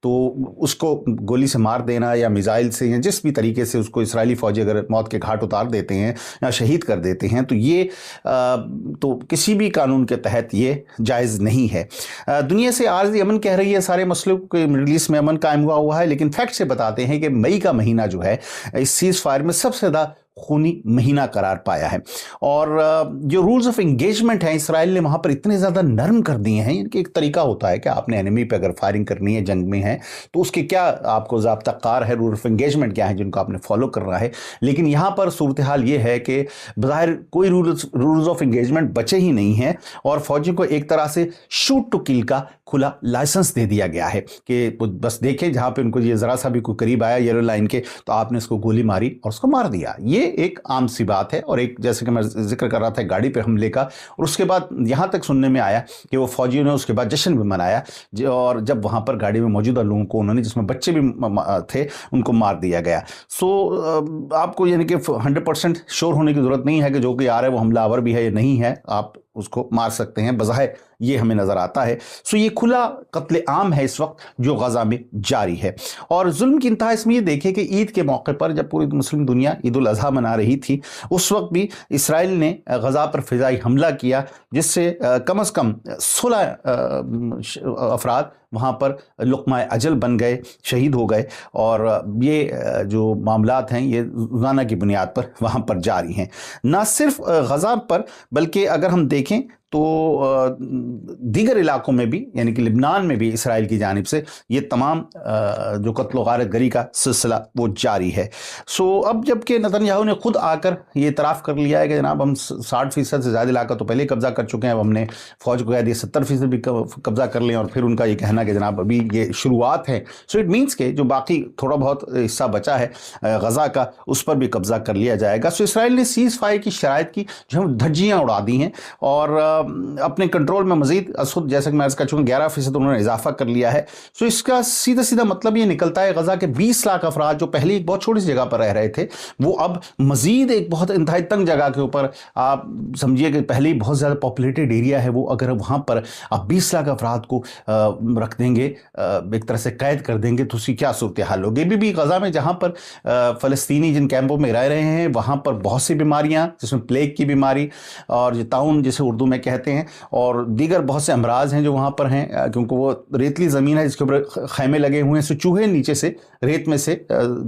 تو اس کو گولی سے مار دینا یا میزائل سے یا جس بھی طریقے سے اس کو اسرائیلی فوجی اگر موت کے گھاٹ اتار دیتے ہیں یا شہید کر دیتے ہیں تو یہ تو کسی بھی قانون کے تحت یہ جائز نہیں ہے۔ دنیا سے عارضی امن کہہ رہی ہے سارے مسئلوں کے، مڈل ایسٹ میں امن قائم ہوا ہے، لیکن فیکٹ سے بتاتے ہیں کہ مئی کا مہینہ جو ہے اس سیز فائر میں سب سے زیادہ خونی مہینہ قرار پایا ہے، اور جو رولز آف انگیجمنٹ ہیں اسرائیل نے وہاں پر اتنے زیادہ نرم کر دیے ہیں کہ ایک طریقہ ہوتا ہے کہ آپ نے اینیمی پہ اگر فائرنگ کرنی ہے، جنگ میں ہے تو اس کے کیا آپ کو ضابطہ کار ہے، رول آف انگیجمنٹ کیا ہے جن کو آپ نے فالو کرنا ہے، لیکن یہاں پر صورتحال یہ ہے کہ بظاہر کوئی رولز آف انگیجمنٹ بچے ہی نہیں ہیں، اور فوجیوں کو ایک طرح سے شوٹ ٹو کل کا کھلا لائسنس دے دیا گیا ہے کہ بس دیکھیں جہاں پہ ان کو یہ ذرا سا بھی کوئی قریب آیا یلو لائن کے تو آپ نے اس کو گولی ماری اور اس کو مار دیا۔ یہ ایک عام سی بات ہے، اور ایک جیسے کہ میں ذکر کر رہا تھا گاڑی پہ حملے کا، اور اس کے بعد یہاں تک سننے میں آیا کہ وہ فوجیوں نے اس کے بعد جشن بھی منایا، اور جب وہاں پر گاڑی میں موجودہ لوگوں کو انہوں نے، جس میں بچے بھی تھے، ان کو مار دیا گیا۔ سو آپ کو یعنی کہ 100% شور ہونے کی ضرورت نہیں ہے کہ جو کہ آ رہا ہے وہ حملہ آور بھی ہے یا نہیں ہے، آپ اس کو مار سکتے ہیں، بظاہر یہ ہمیں نظر آتا ہے۔ سو یہ کھلا قتل عام ہے اس وقت جو غزہ میں جاری ہے، اور ظلم کی انتہا اس میں یہ دیکھیں کہ عید کے موقع پر جب پوری مسلم دنیا عید الاضحیٰ منا رہی تھی، اس وقت بھی اسرائیل نے غزہ پر فضائی حملہ کیا، جس سے کم از کم 16 افراد وہاں پر لقمہ اجل بن گئے، شہید ہو گئے، اور یہ جو معاملات ہیں یہ روزانہ کی بنیاد پر وہاں پر جاری ہیں۔ نہ صرف غزہ پر بلکہ اگر ہم دیکھیں تو دیگر علاقوں میں بھی، یعنی کہ لبنان میں بھی اسرائیل کی جانب سے یہ تمام جو قتل و غارت گری کا سلسلہ وہ جاری ہے۔ سو اب جب کہ نتن یاہو نے خود آ کر یہ اعتراف کر لیا ہے کہ جناب ہم 60% سے زیادہ علاقہ تو پہلے ہی قبضہ کر چکے ہیں، اب ہم نے فوج کو کہہ دیا 70% بھی قبضہ کر لیں، اور پھر ان کا یہ کہنا کہ جناب ابھی یہ شروعات ہے۔ سو اٹ مینس کہ جو باقی تھوڑا بہت حصہ بچا ہے غزہ کا، اس پر بھی قبضہ کر لیا جائے گا۔ سو اسرائیل نے سیز فائر کی شرائط کی جو ہم دھجیاں اڑا دی ہیں، اور اپنے کنٹرول میں مزید جیسا کہ میں کہہ چکا 11% انہوں نے اضافہ کر لیا ہے۔ سو اس کا سیدھا مطلب یہ نکلتا ہے غزہ کے 20 لاکھ افراد جو پہلے ایک بہت چھوٹی سی جگہ پر رہ رہے تھے، وہ اب مزید ایک بہت انتہائی تنگ جگہ کے اوپر، آپ سمجھیے کہ پہلے ہی بہت زیادہ پاپولیٹڈ ایریا ہے وہ، اگر وہاں پر آپ 20 لاکھ افراد کو رکھ دیں گے، ایک طرح سے قید کر دیں گے، تو اس کی کیا صورتحال ہوگی۔ بھی غزہ میں جہاں پر فلسطینی جن کیمپوں میں رہ رہے ہیں وہاں پر بہت سی بیماریاں، جس میں پلیگ کی بیماری اور جو طاعون جسے اردو میں کہتے ہیں، اور دیگر بہت سے امراض ہیں جو وہاں پر ہیں، کیونکہ وہ ریتلی زمین ہے جس کے اوپر خیمے لگے ہوئے ہیں، سو چوہے نیچے سے ریت میں سے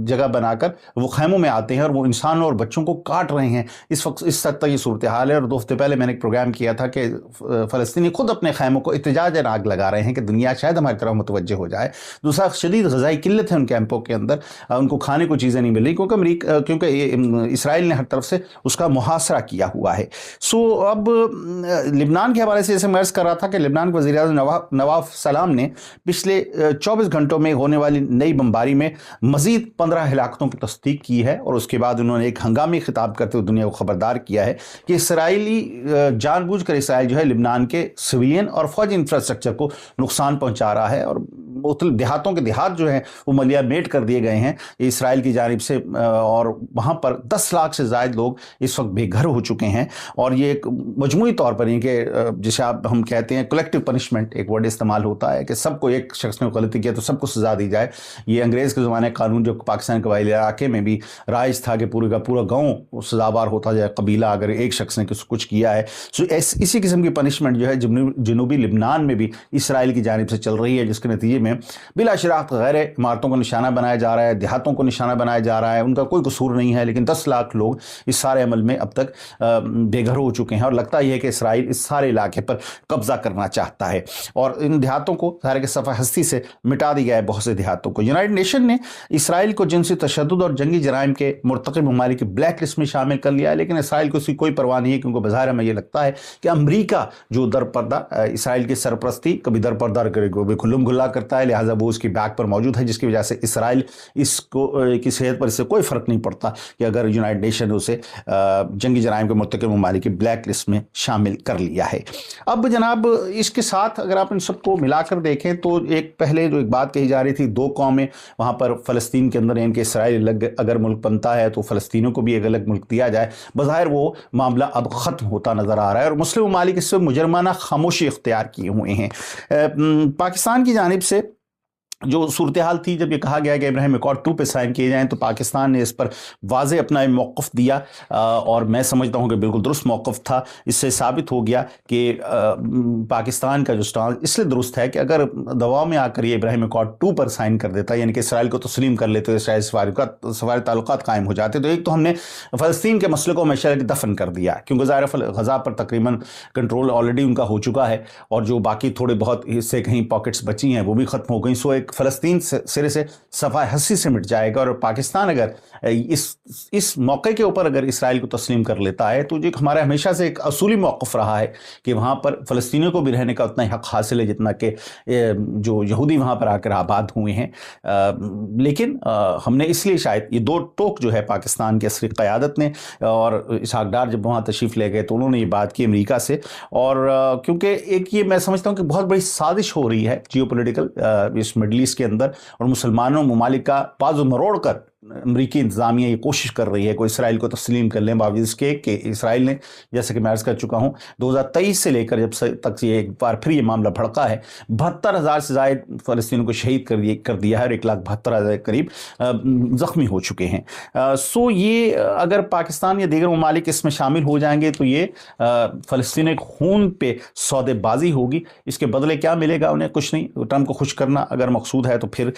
جگہ بنا کر وہ خیموں میں آتے ہیں اور وہ انسانوں اور بچوں کو کاٹ رہے ہیں۔ اس وقت اس حد تک یہ صورتحال ہے، اور 2 ہفتے پہلے میں نے ایک پروگرام کیا تھا کہ فلسطینی خود اپنے خیموں کو احتجاجاً آگ لگا رہے ہیں کہ دنیا شاید ہماری طرف متوجہ ہو جائے۔ دوسرا، شدید غذائی قلت ہے ان کیمپوں کے اندر، ان کو کھانے کو چیزیں نہیں مل رہی کیونکہ اسرائیل نے ہر طرف سے اس کا محاصرہ کیا ہوا ہے۔ سو اب لبنان کے حوالے سے جیسے میں عرض کر رہا تھا کہ لبنان کے وزیر اعظم نواف سلام نے پچھلے 24 گھنٹوں میں ہونے والی نئی بمباری میں مزید 15 ہلاکتوں کی تصدیق کی ہے، اور اس کے بعد انہوں نے ایک ہنگامی خطاب کرتے ہوئے دنیا کو خبردار کیا ہے کہ اسرائیلی جان بوجھ کر اسرائیل جو ہے لبنان کے سویلین اور فوجی انفراسٹرکچر کو نقصان پہنچا رہا ہے، اور مختلف دیہاتوں کے دیہات جو ہیں وہ ملیا میٹ کر دیے گئے ہیں اسرائیل کی جانب سے، اور وہاں پر 10 لاکھ سے زائد لوگ اس وقت بے گھر ہو چکے ہیں، اور یہ ایک مجموعی طور پر کہ جسے ہم کہتے ہیں کلیکٹیو پنشمنٹ، ایک ورڈ استعمال ہوتا ہے کہ سب کو، ایک شخص نے غلطی کیا تو سب کو سزا دی جائے۔ یہ انگریز کے زمانے قانون جو پاکستان قبائلی علاقے میں بھی رائج تھا کہ پورے کا پورا گاؤں سزاوار ہوتا جائے، قبیلہ اگر ایک شخص نے کچھ کیا ہے۔ سو اسی قسم کی پنشمنٹ جو ہے جنوبی لبنان میں بھی اسرائیل کی جانب سے چل رہی ہے، جس کے نتیجے میں بلا شراکت غیر عمارتوں کو نشانہ بنایا جا رہا ہے، دیہاتوں کو نشانہ بنایا جا رہا ہے، ان کا کوئی قصور نہیں ہے، لیکن 10 لاکھ لوگ اس سارے عمل میں اب تک بے گھر ہو چکے ہیں، اور لگتا یہ ہے کہ اسرائیل اس سارے علاقے پر قبضہ کرنا چاہتا ہے، اور ان دیہاتوں کو ظاہر کے صفحہ ہستی سے مٹا دیا ہے، بہت سے دیہاتوں کو۔ یونائٹڈ نیشن نے اسرائیل کو جنسی تشدد اور جنگی جرائم کے مرتکب ممالک کی بلیک لسٹ میں شامل کر لیا ہے، لیکن اسرائیل کو اس کی کوئی پرواہ نہیں ہے، کیونکہ بظاہر ہمیں یہ لگتا ہے کہ امریکہ جو درپردہ اسرائیل کی سرپرستی کبھی درپردہ کبھی کھلم کھلا کرتا ہے، لہٰذا وہ اس کی بیک پر موجود ہے، جس کی وجہ سے اسرائیل اس کو کی صحت پر اس سے کوئی فرق نہیں پڑتا کہ اگر یونائٹڈ نیشن نے اسے جنگی جرائم کے مرتکب ممالک کی بلیک لسٹ میں شامل کر لیا ہے۔ اب جناب اس کے ساتھ اگر آپ ان سب کو ملا کر دیکھیں تو ایک پہلے جو ایک بات کہی جا رہی تھی، 2 قومیں وہاں پر فلسطین کے اندر، یعنی کہ اسرائیل اگر ملک بنتا ہے تو فلسطینیوں کو بھی ایک الگ ملک دیا جائے، بظاہر وہ معاملہ اب ختم ہوتا نظر آ رہا ہے، اور مسلم ممالک اس سے مجرمانہ خاموشی اختیار کیے ہوئے ہیں۔ پاکستان کی جانب سے جو صورتحال تھی جب یہ کہا گیا کہ ابراہیم اکارڈ 2 پہ سائن کیے جائیں تو پاکستان نے اس پر واضح اپنا موقف دیا، اور میں سمجھتا ہوں کہ بالکل درست موقف تھا۔ اس سے ثابت ہو گیا کہ پاکستان کا جو سٹانس اس لیے درست ہے کہ اگر دباؤ میں آ کر یہ ابراہیم اکارڈ 2 پر سائن کر دیتا، یعنی کہ اسرائیل کو تسلیم کر لیتے، اسرائیل سفارتی تعلقات قائم ہو جاتے، تو ایک تو ہم نے فلسطین کے مسئلے کو ہمیشہ دفن کر دیا، کیونکہ ظاہر غزہ پر تقریباً کنٹرول آلریڈی ان کا ہو چکا ہے، اور جو باقی تھوڑے بہت حصے کہیں پاکٹس بچی ہیں وہ بھی ختم ہو گئیں۔ سو ایک فلسطین سرے سے صفحہ ہستی سے مٹ جائے گا، اور پاکستان اگر اس موقع کے اوپر اگر اسرائیل کو تسلیم کر لیتا ہے تو جو ہمارا ہمیشہ سے ایک اصولی موقف رہا ہے کہ وہاں پر فلسطینیوں کو بھی رہنے کا اتنا حق حاصل ہے جتنا کہ جو یہودی وہاں پر آ کر آباد ہوئے ہیں۔ لیکن ہم نے اس لیے شاید یہ دو ٹوک جو ہے پاکستان کی عسکری قیادت نے، اور اسحاق ڈار جب وہاں تشریف لے گئے تو انہوں نے یہ بات کی امریکہ سے، اور کیونکہ ایک یہ میں سمجھتا ہوں کہ بہت بڑی سازش ہو رہی ہے جیو پولیٹیکل اس مڈل ایسٹ کے اندر، اور مسلمانوں ممالک کا بازو مروڑ کر امریکی انتظامیہ یہ کوشش کر رہی ہے کہ اسرائیل کو تسلیم کر لیں، باوجود اس کے کہ اسرائیل نے جیسے کہ میں عرض کر چکا ہوں 2023 سے لے کر جب تک یہ ایک بار پھر یہ معاملہ بھڑکا ہے 72,000 سے زائد فلسطینیوں کو شہید کر دیا ہے، اور 1,72,000 قریب زخمی ہو چکے ہیں۔ سو یہ اگر پاکستان یا دیگر ممالک اس میں شامل ہو جائیں گے تو یہ فلسطینی خون پہ سودے بازی ہوگی۔ اس کے بدلے کیا ملے گا انہیں؟ کچھ نہیں۔ ٹرمپ کو خوش کرنا اگر مقصود ہے تو پھر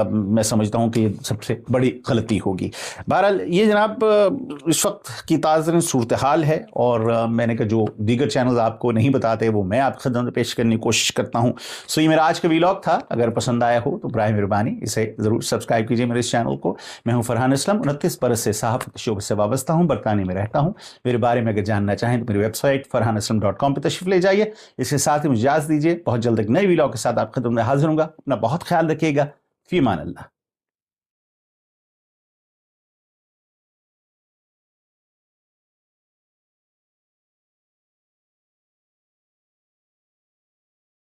میں سمجھتا ہوں کہ یہ سب سے بڑی غلطی ہوگی۔ بہرحال یہ جناب اس وقت کی تازہ صورتحال ہے، اور میں نے کہا جو دیگر چینلز آپ کو نہیں بتاتے وہ میں آپ کی خدمت میں پیش کرنے کی کوشش کرتا ہوں۔ سو یہ میرا آج کا ویلاگ تھا، اگر پسند آیا ہو تو برائے مہربانی اسے ضرور سبسکرائب کیجیے میرے اس چینل کو۔ میں ہوں فرحان اسلم، 29 برس سے صحافت شعبے سے وابستہ ہوں، برطانیہ میں رہتا ہوں۔ میرے بارے میں اگر جاننا چاہیں تو میری ویب سائٹ farhanaslam.com پہ تشریف لے جائیے۔ اس کے ساتھ ہی مجھے اجازت دیجیے، بہت جلد ایک نئے ویلاگ کے ساتھ آپ کی خدمت میں حاضر ہوں گا۔ اپنا بہت خیال رکھیے گا۔ فی امان اللہ۔